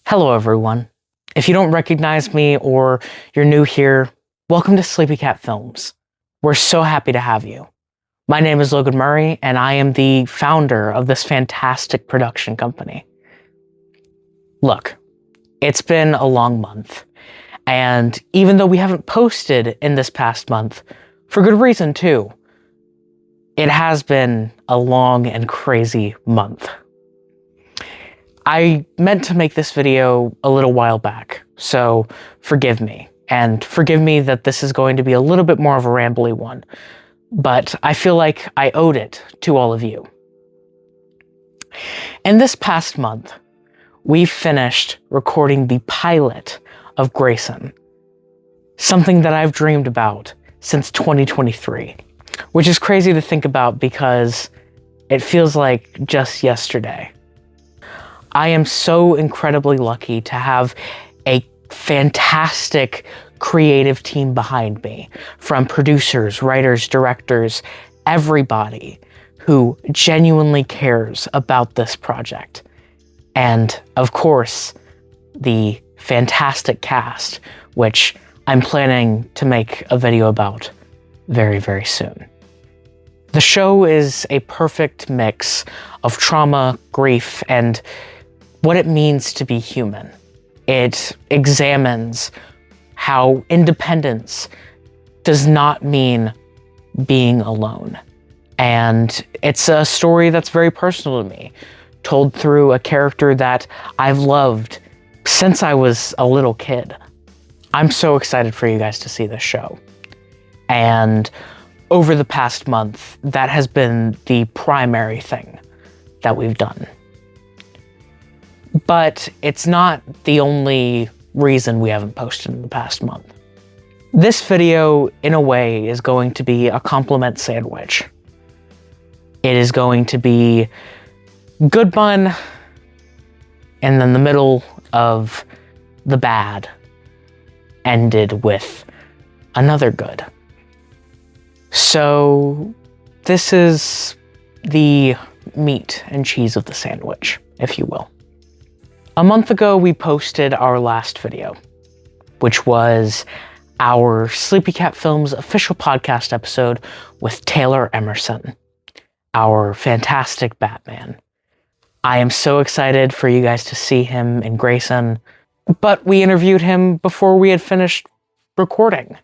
Hello everyone. If you don't recognize me or you're new here, welcome to Sleepy Cat Films. We're so happy to have you. My name is Logan Murray and I am the founder of this fantastic production company. Look, it's been a long month, and even though we haven't posted in this past month, for good reason too, it has been a long and crazy month. I meant to make this video a little while back, so forgive me. And forgive me that this is going to be a little bit more of a rambly one, but I feel like I owed it to all of you. In this past month, we finished recording the pilot of Grayson, something that I've dreamed about since 2023, which is crazy to think about because it feels like just yesterday. I am so incredibly lucky to have a fantastic creative team behind me, from producers, writers, directors, everybody who genuinely cares about this project. And of course, the fantastic cast, which I'm planning to make a video about very, very soon. The show is a perfect mix of trauma, grief, and what it means to be human. It examines how independence does not mean being alone. And it's a story that's very personal to me, told through a character that I've loved since I was a little kid. I'm so excited for you guys to see this show. And over the past month, that has been the primary thing that we've done. But it's not the only reason we haven't posted in the past month. This video, in a way, is going to be a compliment sandwich. It is going to be good bun, and then the middle of the bad ended with another good. So this is the meat and cheese of the sandwich, if you will. A month ago, we posted our last video, which was our Sleepy Cat Films official podcast episode with Taylor Emerson, our fantastic Batman. I am so excited for you guys to see him in Grayson, but we interviewed him before we had finished recording.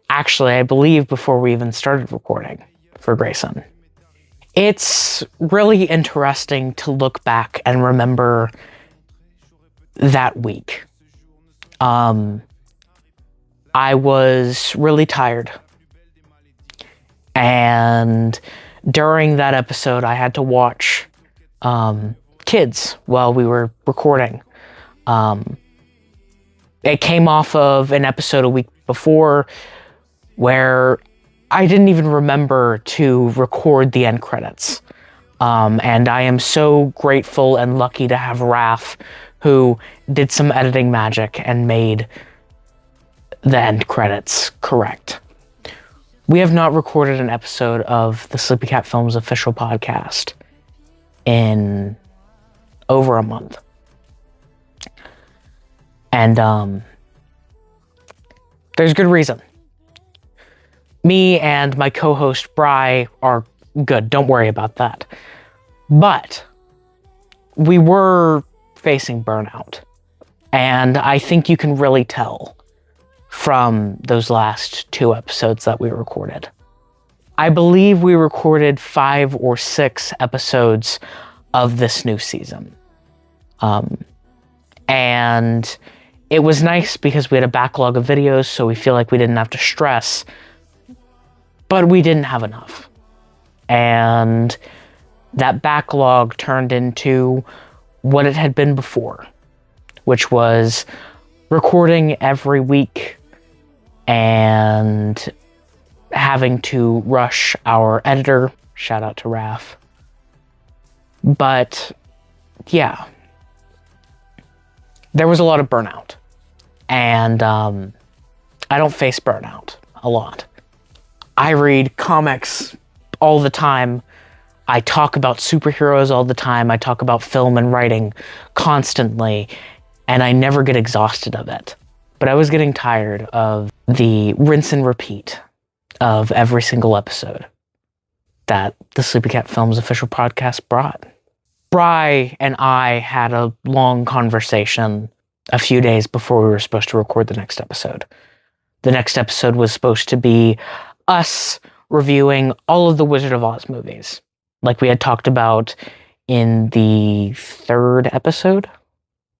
Actually, I believe before we even started recording for Grayson. It's really interesting to look back and remember that week. I was really tired. And during that episode, I had to watch kids while we were recording. It came off of an episode a week before where I didn't even remember to record the end credits. And I am so grateful and lucky to have Raph, who did some editing magic and made the end credits correct. We have not recorded an episode of the Sleepy Cat Films official podcast in over a month. And there's good reason. Me and my co-host Bry are good, don't worry about that. But we were facing burnout. And I think you can really tell from those last 2 episodes that we recorded. I believe we recorded 5 or 6 episodes of this new season. And it was nice because we had a backlog of videos, so we feel like we didn't have to stress, but we didn't have enough. And that backlog turned into what it had been before, which was recording every week and having to rush our editor. Shout out to Raph. But yeah, there was a lot of burnout, and I don't face burnout a lot. I read comics all the time. I talk about superheroes all the time. I talk about film and writing constantly. and I never get exhausted of it. But I was getting tired of the rinse and repeat of every single episode that the Sleepy Cat Films official podcast brought. Bry and I had a long conversation a few days before we were supposed to record the next episode. The next episode was supposed to be us reviewing all of the Wizard of Oz movies, like we had talked about in the 3rd episode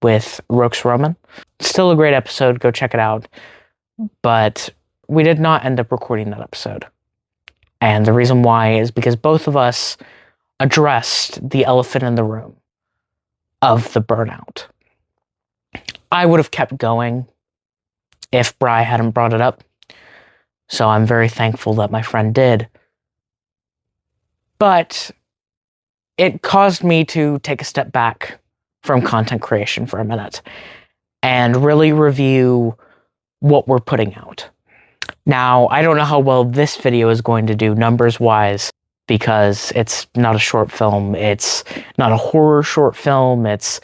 with Rox Roman. Still a great episode, go check it out. But we did not end up recording that episode. And the reason why is because both of us addressed the elephant in the room of the burnout. I would have kept going if Bry hadn't brought it up. So I'm very thankful that my friend did. But it caused me to take a step back from content creation for a minute and really review what we're putting out. Now, I don't know how well this video is going to do numbers-wise, because it's not a short film, it's not a horror short film, it's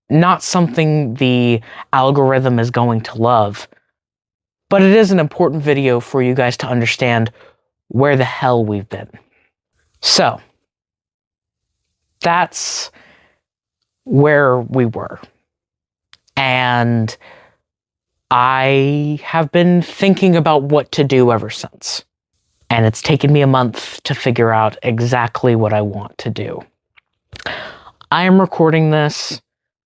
not something the algorithm is going to love. But it is an important video for you guys to understand where the hell we've been. So, that's where we were. And I have been thinking about what to do ever since. And it's taken me a month to figure out exactly what I want to do. I am recording this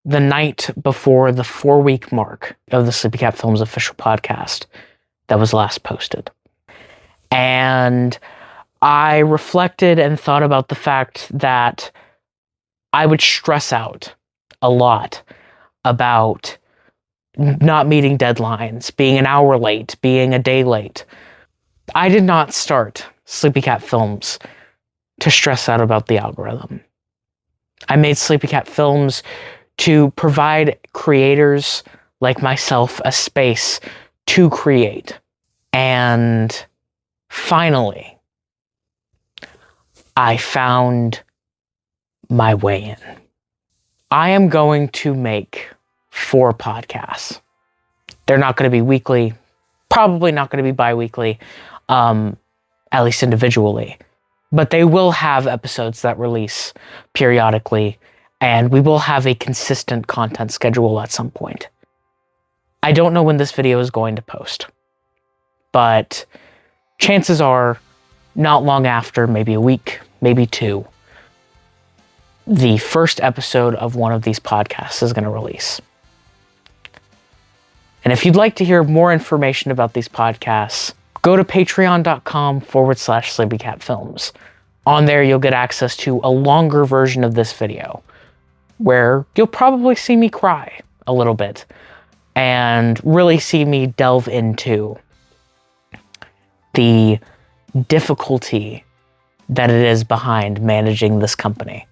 the night before the 4-week mark of the Sleepy Cat Films official podcast that was last posted. And I reflected and thought about the fact that I would stress out a lot about not meeting deadlines, being an hour late, being a day late. I did not start Sleepy Cat Films to stress out about the algorithm. I made Sleepy Cat Films to provide creators like myself a space to create. And finally, I found my way in. I am going to make 4 podcasts. They're not going to be weekly, probably not going to be bi-weekly, at least individually. But they will have episodes that release periodically, and we will have a consistent content schedule at some point. I don't know when this video is going to post, but chances are not long after, maybe a week, maybe 2, the first episode of one of these podcasts is going to release. And if you'd like to hear more information about these podcasts, go to patreon.com/sleepycatfilms. On there, you'll get access to a longer version of this video, where you'll probably see me cry a little bit and really see me delve into the difficulty that it is behind managing this company,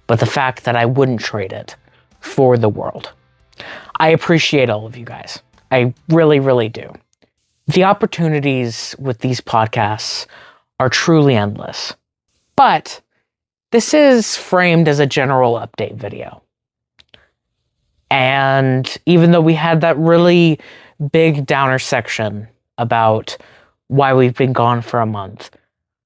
but the fact that I wouldn't trade it for the world. I appreciate all of you guys. I really, really do. The opportunities with these podcasts are truly endless, but this is framed as a general update video. And even though we had that really big downer section about why we've been gone for a month,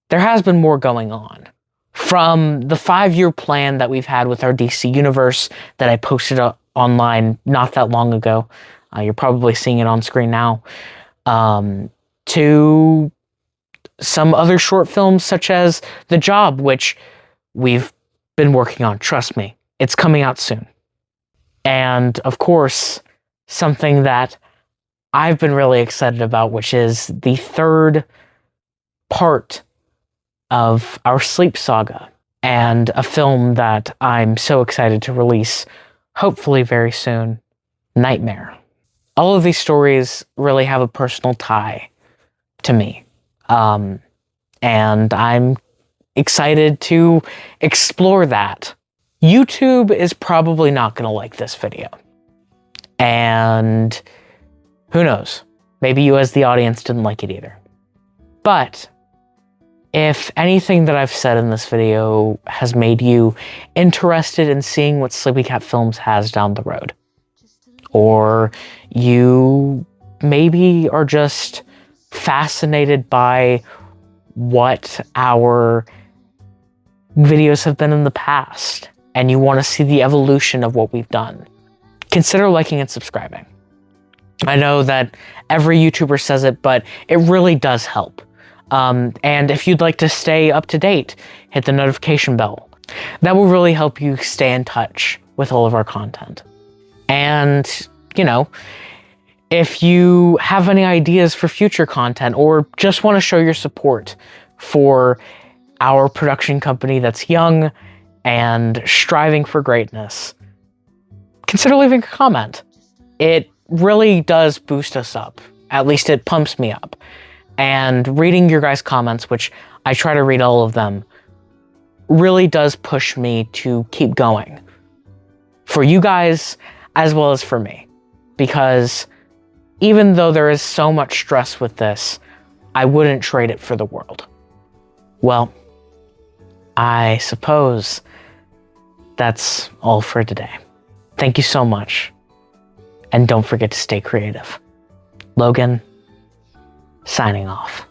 there has been more going on. From the 5-year plan that we've had with our DC universe that I posted online not that long ago, you're probably seeing it on screen now, to some other short films such as The Job, which we've been working on. Trust me, it's coming out soon. And of course, something that I've been really excited about, which is the 3rd part of our Sleep Saga, and a film that I'm so excited to release, hopefully very soon, Nightmare. All of these stories really have a personal tie to me. And I'm excited to explore that. YouTube is probably not going to like this video. And who knows? Maybe you as the audience didn't like it either. But if anything that I've said in this video has made you interested in seeing what Sleepy Cat Films has down the road, or you maybe are just fascinated by what our videos have been in the past and you want to see the evolution of what we've done, consider liking and subscribing. I know that every YouTuber says it, but it really does help. And if you'd like to stay up to date, hit the notification bell. That will really help you stay in touch with all of our content. And, you know, if you have any ideas for future content or just want to show your support for our production company that's young and striving for greatness, consider leaving a comment. It really does boost us up. At least it pumps me up. And reading your guys' comments, which I try to read all of them, really does push me to keep going. For you guys, as well as for me. Because even though there is so much stress with this, I wouldn't trade it for the world. Well, I suppose that's all for today. Thank you so much. And don't forget to stay creative. Logan, signing off.